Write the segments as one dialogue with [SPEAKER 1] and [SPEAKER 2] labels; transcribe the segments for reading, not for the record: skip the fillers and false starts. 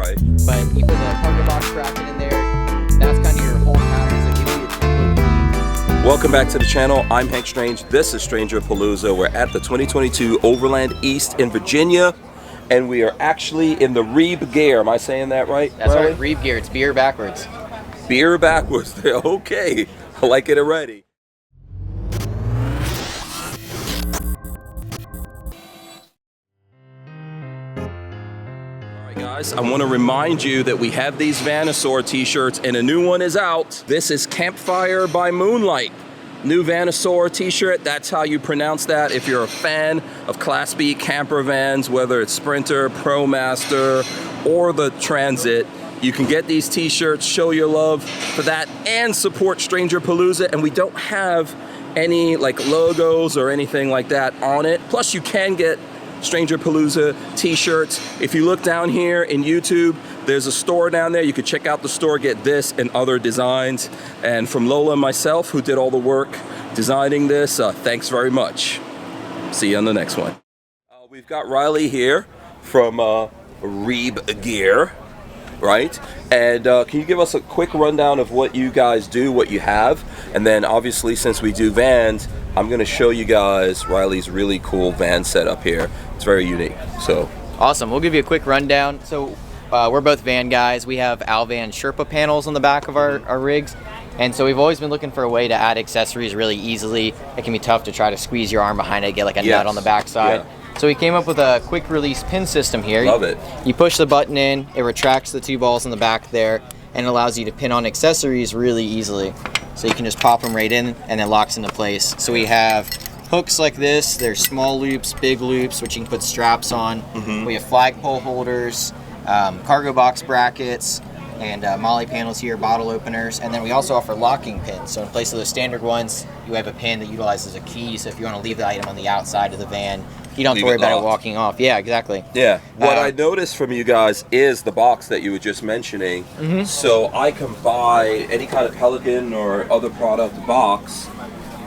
[SPEAKER 1] Right.
[SPEAKER 2] But you put the cargo box bracket in there. That's kind of your whole pattern. So it gives you a template.
[SPEAKER 1] Welcome back to the channel. I'm Hank Strange. This is Stranger Palooza. We're at the 2022 Overland East in Virginia, and we are actually in the Reeb gear. Am I saying that right?
[SPEAKER 2] That's right, Reeb gear. It's beer backwards.
[SPEAKER 1] Beer backwards. Okay, I like it already. Guys, I want to remind you that we have these Vanasaur t-shirts and a new one is out. This is Campfire by Moonlight. New Vanasaur t-shirt, that's how you pronounce that if you're a fan of Class B camper vans, whether it's Sprinter, ProMaster, or the Transit. You can get these t-shirts, show your love for that, and support Stranger Palooza. And we don't have any like logos or anything like that on it. Plus you can get Stranger Palooza t-shirts. If you look down here in YouTube, there's a store down there. You can check out the store, get this and other designs. And from Lola and myself, who did all the work designing this, thanks very much. See you on the next one. We've got Riley here from Reeb Gear, right? And can you give us a quick rundown of what you guys do, what you have? And then obviously, since we do vans, I'm gonna show you guys Riley's really cool van setup here. It's very unique, so.
[SPEAKER 2] Awesome, we'll give you a quick rundown. So we're both van guys. We have Alvan Sherpa panels on the back of our rigs. And so we've always been looking for a way to add accessories really easily. It can be tough to try to squeeze your arm behind it, get like a nut on the back side. Yeah. So we came up with a quick release pin system here.
[SPEAKER 1] Love it.
[SPEAKER 2] You push the button in, it retracts the two balls in the back there, and allows you to pin on accessories really easily. So you can just pop them right in and it locks into place. So we have hooks like this. There's small loops, big loops, which you can put straps on. We have flagpole holders, cargo box brackets, and Molle panels here, bottle openers. And then we also offer locking pins. So in place of the standard ones, you have a pin that utilizes a key. So if you want to leave the item on the outside of the van, you don't have to worry about it walking off. Yeah, exactly.
[SPEAKER 1] Yeah. What I noticed from you guys is the box that you were just mentioning. So I can buy any kind of Pelican or other product box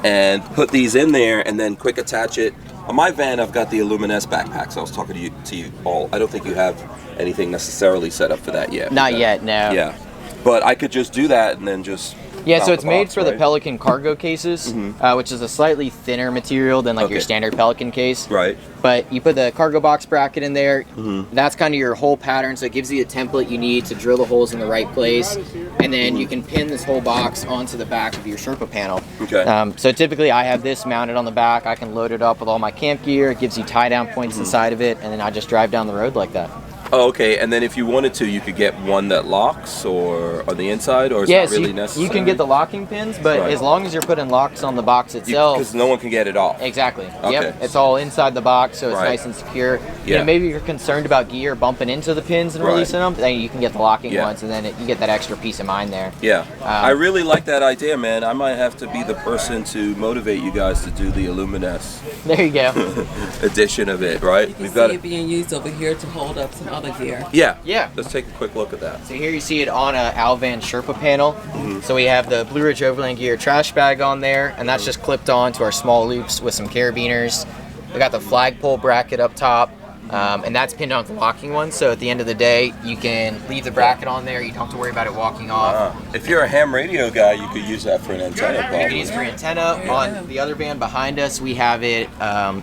[SPEAKER 1] and put these in there and then quick attach it. On my van, I've got the Luminous backpacks. I was talking to you all. I don't think you have anything necessarily set up for that yet.
[SPEAKER 2] Not yet, no.
[SPEAKER 1] Yeah. But I could just do that and then just...
[SPEAKER 2] Yeah, so it's made for the Pelican cargo cases, which is a slightly thinner material than like your standard Pelican case.
[SPEAKER 1] Right.
[SPEAKER 2] But you put the cargo box bracket in there. That's kind of your whole pattern, so it gives you a template you need to drill the holes in the right place. And then you can pin this whole box onto the back of your Sherpa panel.
[SPEAKER 1] Okay.
[SPEAKER 2] So typically I have this mounted on the back. I can load it up with all my camp gear. It gives you tie down points inside of it, and then I just drive down the road like that.
[SPEAKER 1] Oh, okay, and then if you wanted to, you could get one that locks or on the inside, or is that really necessary?
[SPEAKER 2] You can get the locking pins, but as long as you're putting locks on the box itself.
[SPEAKER 1] Because no one can get it off.
[SPEAKER 2] Exactly.
[SPEAKER 1] Okay.
[SPEAKER 2] Yep. It's all inside the box, so it's nice and secure. You know, maybe you're concerned about gear bumping into the pins and releasing them, then you can get the locking ones, and then you get that extra peace of mind there.
[SPEAKER 1] Yeah. I really like that idea, man. I might have to be the person to motivate you guys to do the Illuminous.
[SPEAKER 2] There you go.
[SPEAKER 1] edition of it, right?
[SPEAKER 3] You can see it being used over here to hold up some other gear.
[SPEAKER 1] Yeah.
[SPEAKER 2] Yeah.
[SPEAKER 1] Let's take a quick look at that.
[SPEAKER 2] So here you see it on a Alvan Sherpa panel. So we have the Blue Ridge Overland Gear trash bag on there, and that's just clipped on to our small loops with some carabiners. We got the flagpole bracket up top, and that's pinned on the locking one. So at the end of the day, you can leave the bracket on there. You don't have to worry about it walking off.
[SPEAKER 1] If you're a ham radio guy, you could use that for an antenna.
[SPEAKER 2] You can use it for antenna. On the other van behind us, we have it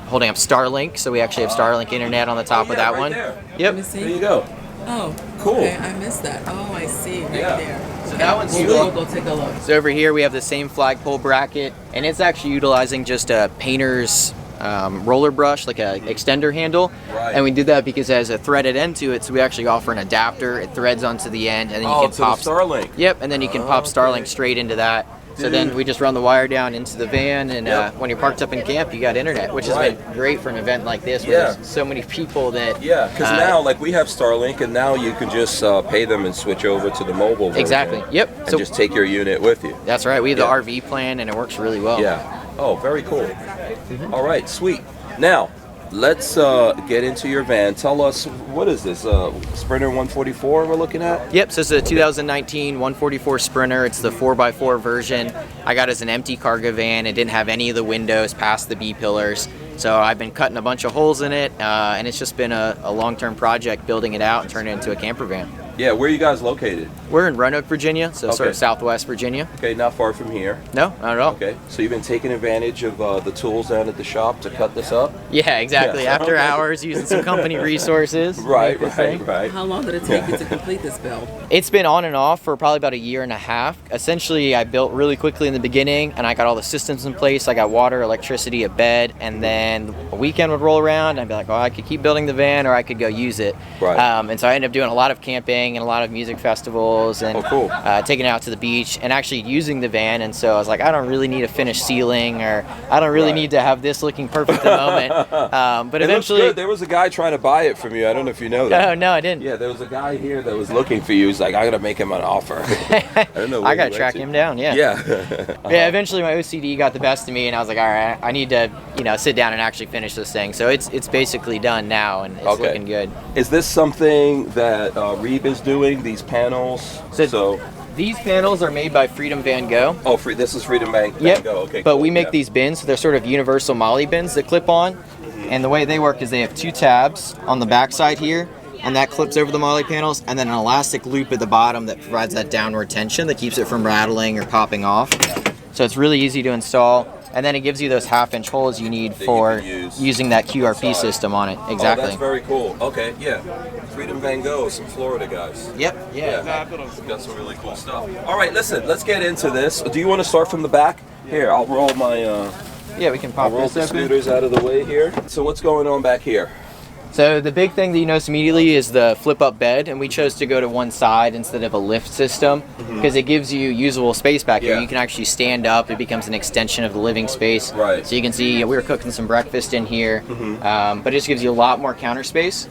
[SPEAKER 2] holding up Starlink. So we actually have Starlink internet on the top of that one.
[SPEAKER 1] There.
[SPEAKER 2] Yep.
[SPEAKER 1] There you go.
[SPEAKER 3] Oh,
[SPEAKER 1] cool.
[SPEAKER 3] Okay, I missed that. Oh, I see, right there.
[SPEAKER 2] So that one's
[SPEAKER 3] we'll go take a look.
[SPEAKER 2] So over here we have the same flagpole bracket, and it's actually utilizing just a painter's roller brush, like a extender handle. And we did that because it has a threaded end to it, so we actually offer an adapter. It threads onto the end, and then you can pop
[SPEAKER 1] Starlink.
[SPEAKER 2] Yep, and then you can pop Starlink straight into that. So then we just run the wire down into the van, and when you're parked up in camp, you got internet, which has been great for an event like this where there's so many people that...
[SPEAKER 1] Yeah, because now, like, we have Starlink, and now you can just pay them and switch over to the mobile version.
[SPEAKER 2] Exactly, yep.
[SPEAKER 1] And just take your unit with you.
[SPEAKER 2] That's right, we have the RV plan, and it works really well.
[SPEAKER 1] Yeah. Oh, very cool. All right, sweet. Now, let's get into your van. Tell us, what is this, Sprinter 144 we're looking at?
[SPEAKER 2] Yep, so it's a 2019 144 Sprinter. It's the 4x4 version. I got it as an empty cargo van. It didn't have any of the windows past the B-pillars. So I've been cutting a bunch of holes in it, and it's just been a long-term project building it out and turning it into a camper van.
[SPEAKER 1] Yeah, where are you guys located?
[SPEAKER 2] We're in Roanoke, Virginia, so sort
[SPEAKER 1] Okay.
[SPEAKER 2] of southwest Virginia.
[SPEAKER 1] Okay, not far from here.
[SPEAKER 2] No, not at all.
[SPEAKER 1] Okay, so you've been taking advantage of the tools down at the shop to cut this up?
[SPEAKER 2] Yeah, exactly.
[SPEAKER 1] Yeah.
[SPEAKER 2] After
[SPEAKER 1] Okay.
[SPEAKER 2] hours, using some company resources. to
[SPEAKER 1] Right,
[SPEAKER 2] make this thing.
[SPEAKER 1] right.
[SPEAKER 3] How long did it take you to complete this build?
[SPEAKER 2] It's been on and off for probably about a year and a half. Essentially, I built really quickly in the beginning, and I got all the systems in place. I got water, electricity, a bed, and then a weekend would roll around, and I'd be like, oh, I could keep building the van, or I could go use it.
[SPEAKER 1] Right.
[SPEAKER 2] And so I ended up doing a lot of camping and a lot of music festivals, and
[SPEAKER 1] Oh, cool.
[SPEAKER 2] taking it out to the beach, and actually using the van. And so I was like, I don't really need a finished ceiling, or I don't really
[SPEAKER 1] Right.
[SPEAKER 2] need to have this looking perfect at the moment. But
[SPEAKER 1] It looks
[SPEAKER 2] eventually,
[SPEAKER 1] good. There was a guy trying to buy it from you. I don't know if you know that.
[SPEAKER 2] oh no, I didn't.
[SPEAKER 1] Yeah, there was a guy here that was looking for you. He's like, I gotta make him an offer. I don't know. Where
[SPEAKER 2] I
[SPEAKER 1] he
[SPEAKER 2] gotta
[SPEAKER 1] went
[SPEAKER 2] track
[SPEAKER 1] to.
[SPEAKER 2] him down. Yeah.
[SPEAKER 1] Yeah.
[SPEAKER 2] Yeah, eventually my OCD got the best of me, and I was like, all right, I need to, sit down and actually finish this thing. So it's basically done now, and it's
[SPEAKER 1] Okay.
[SPEAKER 2] looking good.
[SPEAKER 1] Is this something that Reeb is doing? These panels?
[SPEAKER 2] So these panels are made by Freedom Van Gogh.
[SPEAKER 1] Oh, this is Freedom Van
[SPEAKER 2] Yep.
[SPEAKER 1] Gogh. Okay.
[SPEAKER 2] But
[SPEAKER 1] cool.
[SPEAKER 2] we make
[SPEAKER 1] Yeah.
[SPEAKER 2] these bins. So they're sort of universal Molle bins that clip on. And the way they work is they have two tabs on the back side here, and that clips over the Molle panels, and then an elastic loop at the bottom that provides that downward tension that keeps it from rattling or popping off. So it's really easy to install. And then it gives you those half-inch holes you need
[SPEAKER 1] That you
[SPEAKER 2] for
[SPEAKER 1] can use
[SPEAKER 2] using that QRP
[SPEAKER 1] inside.
[SPEAKER 2] system on it.
[SPEAKER 1] Oh,
[SPEAKER 2] Exactly.
[SPEAKER 1] that's very cool. Okay, yeah. Freedom Van Gogh, some Florida guys.
[SPEAKER 2] Yep. Yeah.
[SPEAKER 1] Got some really cool stuff. All right, listen, let's get into this. Do you want to start from the back? Here, I'll roll my
[SPEAKER 2] Yeah, we can
[SPEAKER 1] I'll
[SPEAKER 2] pop
[SPEAKER 1] roll
[SPEAKER 2] this
[SPEAKER 1] the
[SPEAKER 2] open.
[SPEAKER 1] scooters out of the way here. So what's going on back here?
[SPEAKER 2] So the big thing that you notice immediately is the flip-up bed, and we chose to go to one side instead of a lift system because it gives you usable space back here.
[SPEAKER 1] Yeah.
[SPEAKER 2] You can actually stand up; it becomes an extension of the living space.
[SPEAKER 1] Right.
[SPEAKER 2] So you can see we were cooking some breakfast in here, but it just gives you a lot more counter space,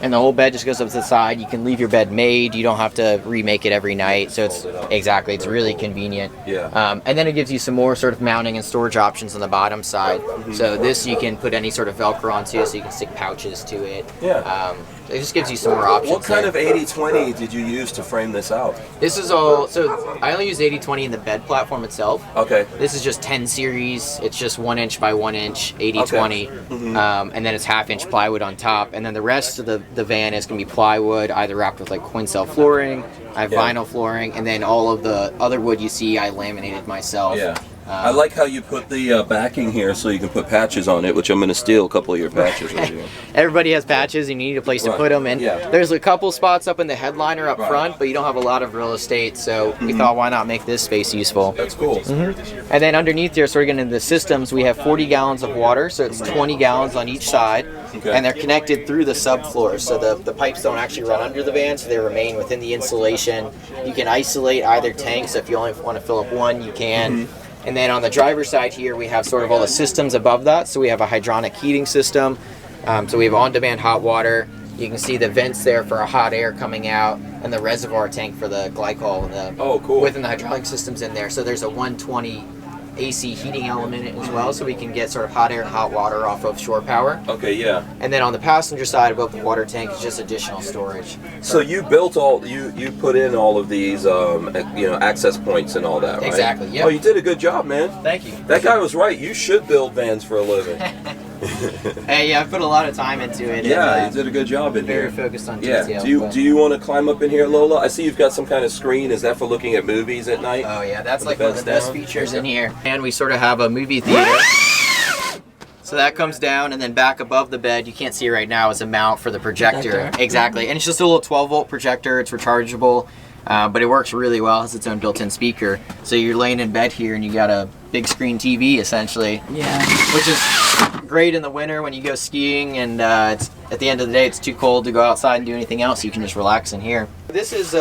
[SPEAKER 2] and the whole bed just goes up to the side. You can leave your bed made; you don't have to remake it every night. So it's it's really convenient.
[SPEAKER 1] Yeah.
[SPEAKER 2] And then it gives you some more sort of mounting and storage options on the bottom side. So this you can put any sort of Velcro onto, so you can stick pouches to it.
[SPEAKER 1] Yeah.
[SPEAKER 2] It just gives you some more options.
[SPEAKER 1] What kind
[SPEAKER 2] there.
[SPEAKER 1] of 80/20 did you use to frame this out?
[SPEAKER 2] This is all, so I only use 80/20 in the bed platform itself.
[SPEAKER 1] Okay.
[SPEAKER 2] This is just 10 series. It's just 1 inch by 1 inch, 80/20. And then it's half-inch plywood on top. And then the rest of the van is going to be plywood, either wrapped with like coin cell flooring. I have vinyl flooring. And then all of the other wood you see, I laminated myself.
[SPEAKER 1] Yeah. I like how you put the backing here so you can put patches on it, which I'm going to steal a couple of your patches right here.
[SPEAKER 2] Everybody has patches, and you need a place to
[SPEAKER 1] Right.
[SPEAKER 2] put them. And
[SPEAKER 1] Yeah.
[SPEAKER 2] there's a couple spots up in the headliner up
[SPEAKER 1] Right.
[SPEAKER 2] front, but you don't have a lot of real estate. So we thought, why not make this space useful?
[SPEAKER 1] That's cool.
[SPEAKER 2] And then underneath here, so we're getting into the systems, we have 40 gallons of water, so it's 20 gallons on each side.
[SPEAKER 1] Okay.
[SPEAKER 2] And they're connected through the subfloors, so the pipes don't actually run under the van, so they remain within the insulation. You can isolate either tank, so if you only want to fill up one, you can. And then on the driver's side here, we have sort of all the systems above that. So we have a hydronic heating system. So we have on-demand hot water. You can see the vents there for a hot air coming out, and the reservoir tank for the glycol and the
[SPEAKER 1] Oh, cool.
[SPEAKER 2] within the hydraulic systems in there. So there's a 120 AC heating element in it as well, so we can get sort of hot air and hot water off of shore power.
[SPEAKER 1] Okay, yeah.
[SPEAKER 2] And then on the passenger side above the water tank is just additional storage.
[SPEAKER 1] So you built you put in all of these access points and all that, right?
[SPEAKER 2] Exactly, yep.
[SPEAKER 1] Oh, you did a good job, man.
[SPEAKER 2] Thank you.
[SPEAKER 1] That guy was right. You should build vans for a living.
[SPEAKER 2] Hey, yeah, I put a lot of time into it.
[SPEAKER 1] Yeah,
[SPEAKER 2] and,
[SPEAKER 1] you did a good job in
[SPEAKER 2] very
[SPEAKER 1] here.
[SPEAKER 2] focused on
[SPEAKER 1] Yeah.
[SPEAKER 2] detail.
[SPEAKER 1] Do you want to climb up in here, Lola? I see you've got some kind of screen. Is that for looking at movies at night?
[SPEAKER 2] Oh yeah, that's
[SPEAKER 1] With
[SPEAKER 2] like
[SPEAKER 1] the
[SPEAKER 2] one of the
[SPEAKER 1] beds
[SPEAKER 2] best
[SPEAKER 1] down?
[SPEAKER 2] features in here. And we sort of have a movie theater. So that comes down, and then back above the bed, you can't see it right now, is a mount for the projector.
[SPEAKER 3] Projector.
[SPEAKER 2] Exactly, and it's just a little 12-volt projector. It's rechargeable, but it works really well. It has its own built-in speaker. So you're laying in bed here, and you got a big screen TV essentially,
[SPEAKER 3] Yeah.
[SPEAKER 2] which is great in the winter when you go skiing, and it's at the end of the day, it's too cold to go outside and do anything else. You can just relax in here. This is.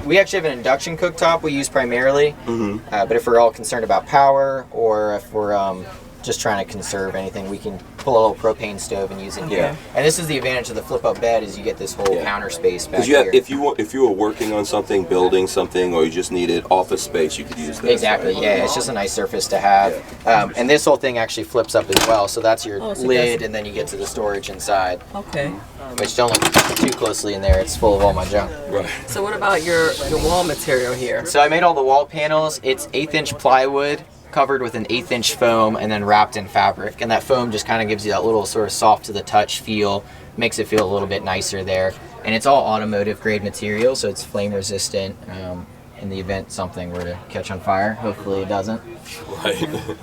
[SPEAKER 2] We actually have an induction cooktop we use primarily, but if we're all concerned about power, or if we're just trying to conserve anything, we can pull a little propane stove and use it here.
[SPEAKER 1] Yeah.
[SPEAKER 2] And this is the advantage of the flip-up bed, is you get this whole counter space back
[SPEAKER 1] Because
[SPEAKER 2] here.
[SPEAKER 1] if you were working on something, building something, or you just needed office space, you could use this.
[SPEAKER 2] Exactly,
[SPEAKER 1] right?
[SPEAKER 2] yeah, it's just a nice surface to have. And this whole thing actually flips up as well, so that's your
[SPEAKER 3] Oh, so
[SPEAKER 2] lid,
[SPEAKER 3] that's-
[SPEAKER 2] and then you get to the storage inside,
[SPEAKER 3] Okay.
[SPEAKER 2] which don't look too closely in there, it's full of all my junk.
[SPEAKER 1] Right.
[SPEAKER 3] So what about your wall material here?
[SPEAKER 2] So I made all the wall panels. It's 1/8" plywood covered with an 1/8" foam and then wrapped in fabric. And that foam just kind of gives you that little sort of soft to the touch feel. makes it feel a little bit nicer there. And it's all automotive grade material, so it's flame resistant. In the event something were to catch on fire, hopefully it doesn't.
[SPEAKER 1] Right.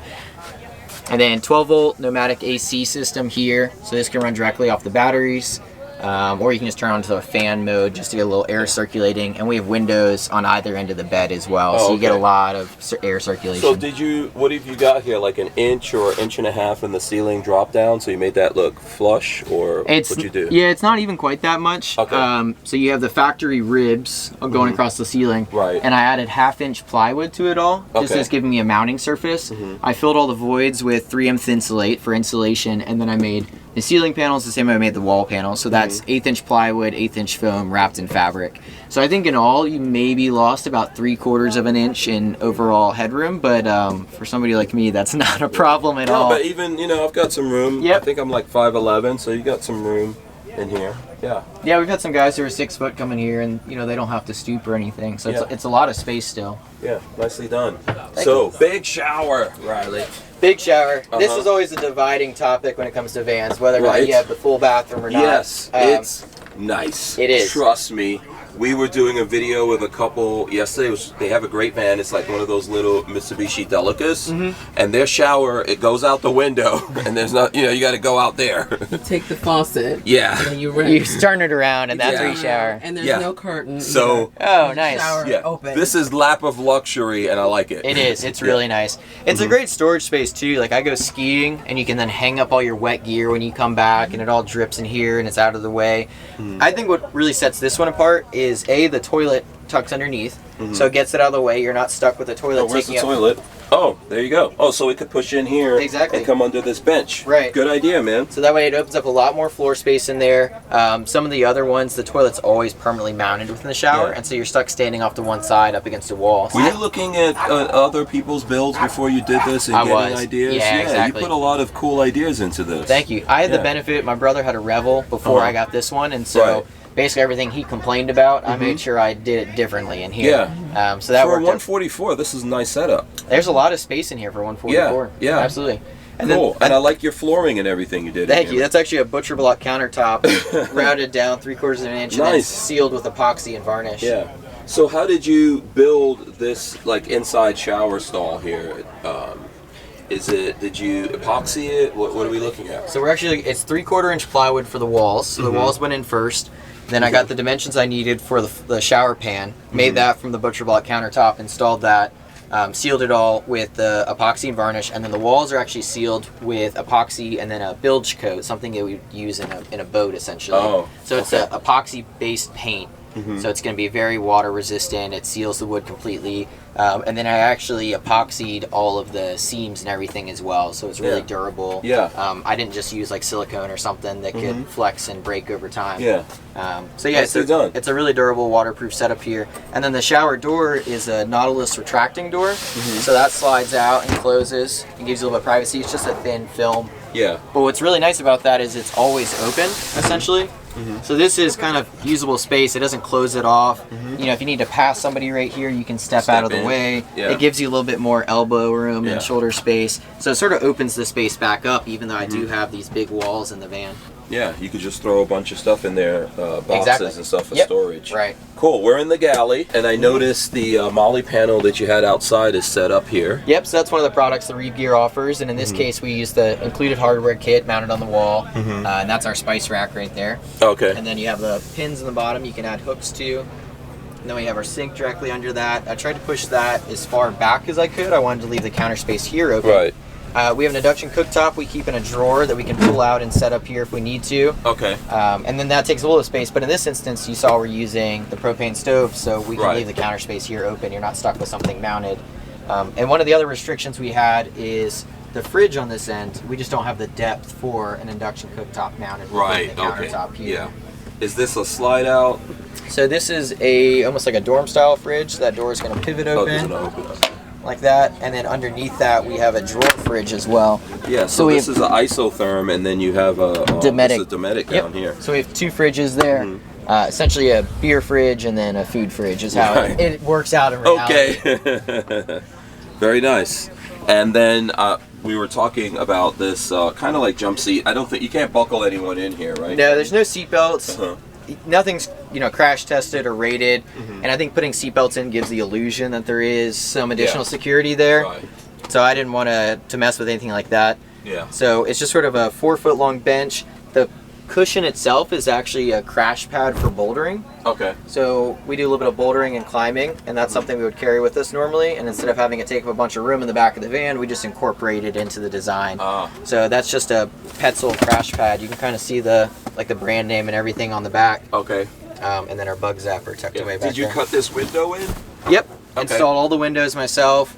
[SPEAKER 2] And then 12 volt pneumatic AC system here, so this can run directly off the batteries. Or you can just turn on to a fan mode just to get a little air circulating. And we have windows on either end of the bed as well, so you get a lot of air circulation.
[SPEAKER 1] So what have you got here, like an inch or inch and a half in the ceiling drop down, so you made that look flush, or what'd you do?
[SPEAKER 2] Yeah, it's not even quite that much.
[SPEAKER 1] Okay.
[SPEAKER 2] So you have the factory ribs going across the ceiling.
[SPEAKER 1] Right.
[SPEAKER 2] And I added 1/2 inch plywood to it all, just as giving me a mounting surface. I filled all the voids with 3M Thinsulate for insulation, and then I made the ceiling panels the same way I made the wall panels. So that's 1/8 inch plywood, 1/8 inch foam wrapped in fabric. So I think in all you maybe lost about 3/4 of an inch in overall headroom, but for somebody like me, that's not a problem at all.
[SPEAKER 1] But even, I've got some room.
[SPEAKER 2] Yep.
[SPEAKER 1] I think I'm like 5'11", so you got some room in here. Yeah.
[SPEAKER 2] Yeah, we've had some guys who are 6 foot coming here, and they don't have to stoop or anything. So it's a lot of space still.
[SPEAKER 1] Yeah, nicely done.
[SPEAKER 2] Thank
[SPEAKER 1] So, big shower, Riley.
[SPEAKER 2] Big shower. This is always a dividing topic when it comes to vans, whether or not you have the full bathroom or not.
[SPEAKER 1] Yes, it's nice.
[SPEAKER 2] It is.
[SPEAKER 1] Trust me. We were doing a video with a couple yesterday. They have a great van. It's like one of those little Mitsubishi Delicas, and their shower, it goes out the window, and there's not, you got to go out there.
[SPEAKER 3] You take the faucet.
[SPEAKER 1] Yeah.
[SPEAKER 3] And then you
[SPEAKER 2] turn it around, and that's where you shower.
[SPEAKER 3] And there's no curtain.
[SPEAKER 1] So,
[SPEAKER 2] oh, nice.
[SPEAKER 3] Shower open.
[SPEAKER 1] This is lap of luxury, and I like it.
[SPEAKER 2] It is. It's really nice. It's a great storage space too. Like I go skiing, and you can then hang up all your wet gear when you come back, and it all drips in here, and it's out of the way. I think what really sets this one apart is the toilet tucks underneath, so it gets it out of the way. You're not stuck with the toilet.
[SPEAKER 1] Where's the toilet? Oh, there you go. Oh, so we could push in here and come under this bench.
[SPEAKER 2] Right.
[SPEAKER 1] Good idea, man.
[SPEAKER 2] So that way it opens up a lot more floor space in there. Some of the other ones, the toilet's always permanently mounted within the shower, and so you're stuck standing off to one side up against the wall.
[SPEAKER 1] Were you looking at other people's builds before you did this and getting ideas?
[SPEAKER 2] Yeah, exactly.
[SPEAKER 1] You put a lot of cool ideas into this.
[SPEAKER 2] Thank you. I had the benefit, my brother had a Revel before I got this one, and so basically everything he complained about, I made sure I did it differently in here. So that
[SPEAKER 1] for
[SPEAKER 2] worked.
[SPEAKER 1] 144, this is a nice setup.
[SPEAKER 2] There's a lot of space in here for 144.
[SPEAKER 1] Yeah,
[SPEAKER 2] absolutely. And
[SPEAKER 1] cool. And I like your flooring and everything you did.
[SPEAKER 2] Thank you. That's actually a butcher block countertop, rounded down 3/4 of an inch, and then sealed with epoxy and varnish.
[SPEAKER 1] Yeah. So how did you build this like inside shower stall here? Did you epoxy it? What are we looking at?
[SPEAKER 2] So it's 3/4 inch plywood for the walls. So the walls went in first. Then I got the dimensions I needed for the shower pan, made that from the butcher block countertop, installed that, sealed it all with the epoxy and varnish, and then the walls are actually sealed with epoxy and then a bilge coat, something that we use in a boat essentially. So it's an epoxy based paint. So it's going to be very water resistant. It seals the wood completely. And then I actually epoxied all of the seams and everything as well, so it's really durable. I didn't just use like silicone or something that could flex and break over time. It's a really durable waterproof setup here. And then the shower door is a Nautilus retracting door, so that slides out and closes and gives you a little bit of privacy. It's just a thin film. But what's really nice about that is it's always open essentially. So this is kind of usable space. It doesn't close it off. If you need to pass somebody right here, you can step out of the way. It gives you a little bit more elbow room and shoulder space. So it sort of opens the space back up, even though I do have these big walls in the van.
[SPEAKER 1] Yeah, you could just throw a bunch of stuff in there, boxes and stuff for storage.
[SPEAKER 2] Right.
[SPEAKER 1] Cool. We're in the galley, and I noticed the Molle panel that you had outside is set up here.
[SPEAKER 2] Yep, so that's one of the products the Reeb gear offers, and in this case we use the included hardware kit mounted on the wall, and that's our spice rack right there.
[SPEAKER 1] Okay.
[SPEAKER 2] And then you have the pins in the bottom you can add hooks to. And then we have our sink directly under that. I tried to push that as far back as I could. I wanted to leave the counter space here open.
[SPEAKER 1] Right.
[SPEAKER 2] We have an induction cooktop we keep in a drawer that we can pull out and set up here if we need to.
[SPEAKER 1] Okay.
[SPEAKER 2] And then that takes a little space, but in this instance you saw we're using the propane stove, so we can leave the counter space here open. You're not stuck with something mounted. And one of the other restrictions we had is the fridge on this end. We just don't have the depth for an induction cooktop mounted within the countertop here.
[SPEAKER 1] Yeah. Is this a slide out?
[SPEAKER 2] So this is almost like a dorm style fridge. That door is going to pivot open. Like that, and then underneath that we have a drawer fridge as well.
[SPEAKER 1] Yeah, so this is an isotherm, and then you have a Dometic down here.
[SPEAKER 2] So we have two fridges there. Essentially a beer fridge and then a food fridge is how it works out in reality.
[SPEAKER 1] Okay. Very nice. And then we were talking about this kind of like jump seat. I don't think you can't buckle anyone in here, right?
[SPEAKER 2] No, there's no seat belts.
[SPEAKER 1] Uh-huh.
[SPEAKER 2] Nothing's crash tested or rated, and I think putting seat belts in gives the illusion that there is some additional security there.
[SPEAKER 1] Right.
[SPEAKER 2] So I didn't want to mess with anything like that.
[SPEAKER 1] Yeah.
[SPEAKER 2] So it's just sort of a 4-foot long bench. The cushion itself is actually a crash pad for bouldering.
[SPEAKER 1] Okay.
[SPEAKER 2] So we do a little bit of bouldering and climbing, and that's something we would carry with us normally. And instead of having it take up a bunch of room in the back of the van, we just incorporate it into the design. So that's just a Petzl crash pad. You can kind of see the brand name and everything on the back.
[SPEAKER 1] Okay.
[SPEAKER 2] And then our bug zapper tucked away back there.
[SPEAKER 1] Did you cut this window in?
[SPEAKER 2] Yep.
[SPEAKER 1] Okay.
[SPEAKER 2] Installed all the windows myself.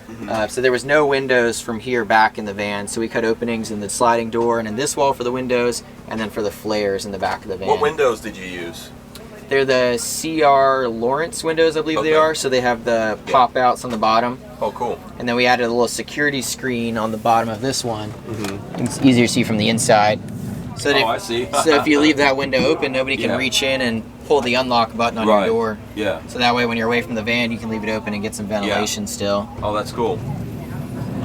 [SPEAKER 2] So there was no windows from here back in the van. So we cut openings in the sliding door and in this wall for the windows, and then for the flares in the back of the van.
[SPEAKER 1] What windows did you use?
[SPEAKER 2] They're the CR Lawrence windows, I believe they are. So they have the pop outs on the bottom.
[SPEAKER 1] Oh, cool.
[SPEAKER 2] And then we added a little security screen on the bottom of this one. It's easier to see from the inside. So that
[SPEAKER 1] I see.
[SPEAKER 2] So if you leave that window open, nobody can reach in and pull the unlock button on your door.
[SPEAKER 1] Yeah.
[SPEAKER 2] So that way when you're away from the van, you can leave it open and get some ventilation still.
[SPEAKER 1] Oh, that's cool.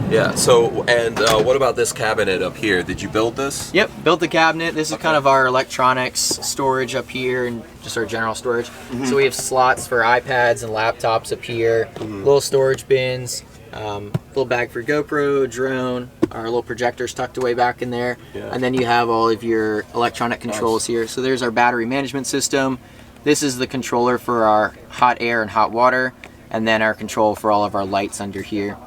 [SPEAKER 1] Yeah, so, and what about this cabinet up here? Did you build this?
[SPEAKER 2] Yep, built the cabinet. This is kind of our electronics storage up here and just our general storage. So we have slots for iPads and laptops up here, little storage bins, little bag for GoPro, drone, our little projectors tucked away back in there.
[SPEAKER 1] Yeah.
[SPEAKER 2] And then you have all of your electronic controls here. So there's our battery management system. This is the controller for our hot air and hot water, and then our control for all of our lights under here.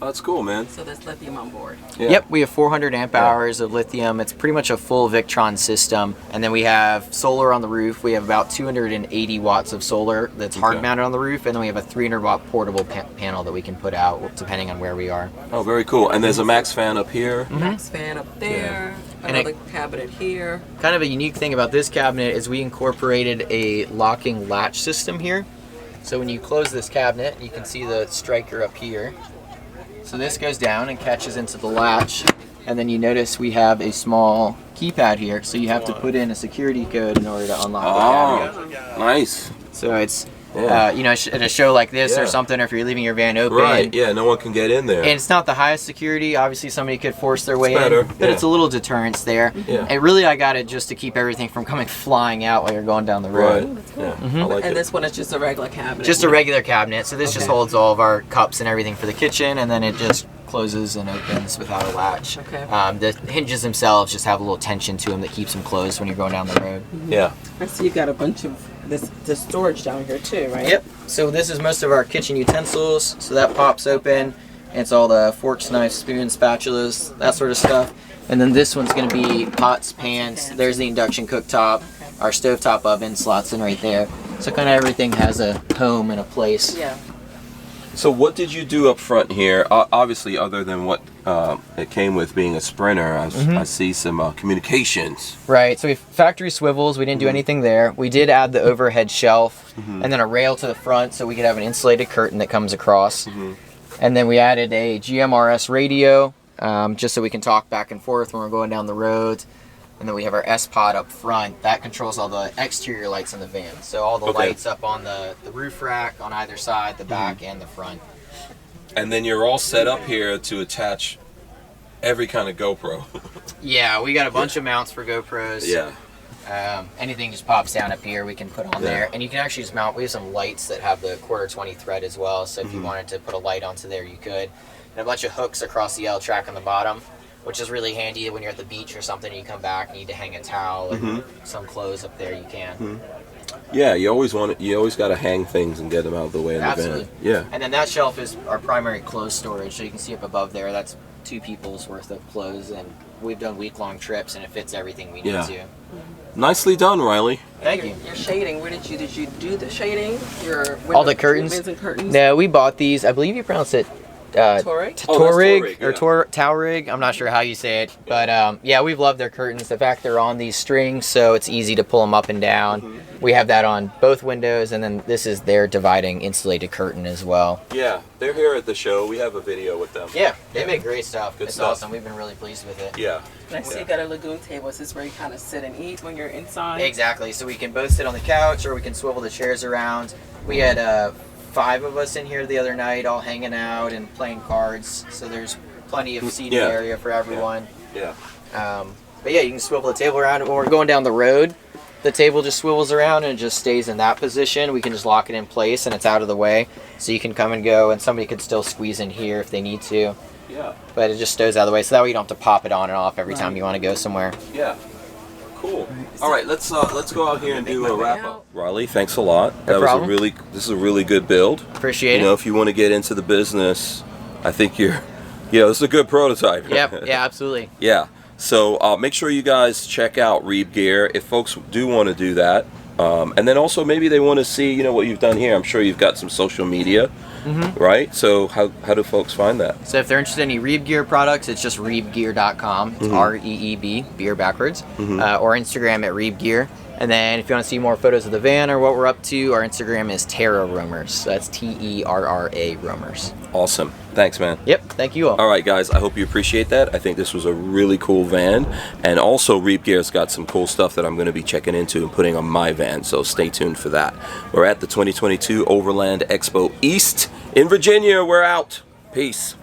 [SPEAKER 1] Oh, that's cool, man.
[SPEAKER 3] So there's lithium on board.
[SPEAKER 1] Yeah.
[SPEAKER 2] Yep, we have 400 amp hours of lithium. It's pretty much a full Victron system. And then we have solar on the roof. We have about 280 watts of solar that's hard mounted on the roof. And then we have a 300 watt portable panel that we can put out depending on where we are.
[SPEAKER 1] Oh, very cool. And there's a max fan up here.
[SPEAKER 3] Max fan up there. Another cabinet here.
[SPEAKER 2] Kind of a unique thing about this cabinet is we incorporated a locking latch system here. So when you close this cabinet, you can see the striker up here. So this goes down and catches into the latch, and then you notice we have a small keypad here, so you have to put in a security code in order to unlock the cabinet.
[SPEAKER 1] Nice.
[SPEAKER 2] So it's, at a show like this or something, or if you're leaving your van open.
[SPEAKER 1] Right, yeah, no one can get in there.
[SPEAKER 2] And it's not the highest security. Obviously, somebody could force their way
[SPEAKER 1] better,
[SPEAKER 2] in, but it's a little deterrence there.
[SPEAKER 1] Yeah.
[SPEAKER 2] And really, I got it just to keep everything from coming flying out while you're going down the road.
[SPEAKER 1] Right. Yeah, I like
[SPEAKER 3] And
[SPEAKER 1] it.
[SPEAKER 3] this one is just a regular cabinet.
[SPEAKER 2] Just a regular cabinet. So this just holds all of our cups and everything for the kitchen, and then it just closes and opens without a latch.
[SPEAKER 3] Okay.
[SPEAKER 2] The hinges themselves just have a little tension to them that keeps them closed when you're going down the road.
[SPEAKER 1] Yeah.
[SPEAKER 3] I see you got a bunch of this storage down here too, right?
[SPEAKER 2] Yep. So this is most of our kitchen utensils. So that pops open. And it's all the forks, knives, spoons, spatulas, that sort of stuff. And then this one's going to be pots, pans. There's the induction cooktop. Our stovetop oven slots in right there. So kind of everything has a home and a place.
[SPEAKER 3] Yeah.
[SPEAKER 1] So what did you do up front here? Obviously, other than what it came with being a Sprinter, I see some communications.
[SPEAKER 2] Right, so we factory swivels, we didn't do anything there. We did add the overhead shelf and then a rail to the front so we could have an insulated curtain that comes across. And then we added a GMRS radio just so we can talk back and forth when we're going down the road. And then we have our S-Pod up front. That controls all the exterior lights in the van. So all the lights up on the roof rack on either side, the back and the front.
[SPEAKER 1] And then you're all set up here to attach every kind of GoPro.
[SPEAKER 2] Yeah, we got a bunch of mounts for GoPros.
[SPEAKER 1] Yeah.
[SPEAKER 2] Anything just pops down up here, we can put on there. And you can actually just mount, we have some lights that have the 1/4-20 thread as well. So if you wanted to put a light onto there, you could. And a bunch of hooks across the L track on the bottom, which is really handy when you're at the beach or something and you come back and you need to hang a towel and some clothes up there, you can.
[SPEAKER 1] Yeah, you always got to hang things and get them out of the way in the
[SPEAKER 2] Absolutely.
[SPEAKER 1] van. Yeah.
[SPEAKER 2] And then that shelf is our primary clothes storage. So you can see up above there, that's 2 people's worth of clothes. And we've done week-long trips and it fits everything we need to.
[SPEAKER 1] Nicely done, Riley.
[SPEAKER 2] Thank you.
[SPEAKER 3] Your shading, where did you do the shading? Your
[SPEAKER 2] All the curtains?
[SPEAKER 3] treatments and curtains?
[SPEAKER 2] No, we bought these. I believe you pronounce it
[SPEAKER 3] Tourig?
[SPEAKER 2] Tourig
[SPEAKER 1] yeah.
[SPEAKER 2] or Tourig. I'm not sure how you say it, but yeah, we've loved their curtains. The fact they're on these strings, so it's easy to pull them up and down. We have that on both windows, and then this is their dividing insulated curtain as well.
[SPEAKER 1] Yeah, they're here at the show. We have a video with them.
[SPEAKER 2] Yeah, they make great stuff.
[SPEAKER 1] Good
[SPEAKER 2] It's
[SPEAKER 1] stuff.
[SPEAKER 2] awesome. We've been really pleased with it.
[SPEAKER 1] Yeah.
[SPEAKER 3] And I see you got a lagoon table. Is this where you kind of sit and eat when you're inside?
[SPEAKER 2] Exactly. So we can both sit on the couch, or we can swivel the chairs around. We had 5 of us in here the other night, all hanging out and playing cards. So there's plenty of seating
[SPEAKER 1] Yeah.
[SPEAKER 2] area for everyone.
[SPEAKER 1] Yeah.
[SPEAKER 2] But yeah, you can swivel the table around. When we're going down the road, the table just swivels around and it just stays in that position. We can just lock it in place and it's out of the way. So you can come and go, and somebody could still squeeze in here if they need to.
[SPEAKER 1] Yeah.
[SPEAKER 2] But it just stows out of the way, so that way you don't have to pop it on and off every time you want to go somewhere.
[SPEAKER 1] Yeah. Cool. All right, let's go out here and do a wrap up. Riley, thanks a lot.
[SPEAKER 2] No problem.
[SPEAKER 1] This is a really good build.
[SPEAKER 2] Appreciate
[SPEAKER 1] You know,
[SPEAKER 2] it.
[SPEAKER 1] if you want to get into the business, I think this is a good prototype.
[SPEAKER 2] Yep. Yeah, absolutely.
[SPEAKER 1] Yeah. So make sure you guys check out Reeb Gear if folks do want to do that. And then also maybe they want to see, what you've done here. I'm sure you've got some social media, right? So how do folks find that?
[SPEAKER 2] So if they're interested in any Reeb Gear products, it's just reebgear.com. It's R-E-E-B, beer backwards. Or Instagram at Reeb Gear. And then if you want to see more photos of the van or what we're up to, our Instagram is Terra Roamers. So that's T-E-R-R-A Roamers.
[SPEAKER 1] Awesome. Thanks, man.
[SPEAKER 2] Yep. Thank you all.
[SPEAKER 1] All right, guys, I hope you appreciate that. I think this was a really cool van. And also, Reeb Gear's got some cool stuff that I'm going to be checking into and putting on my van, so stay tuned for that. We're at the 2022 Overland Expo East in Virginia. We're out. Peace.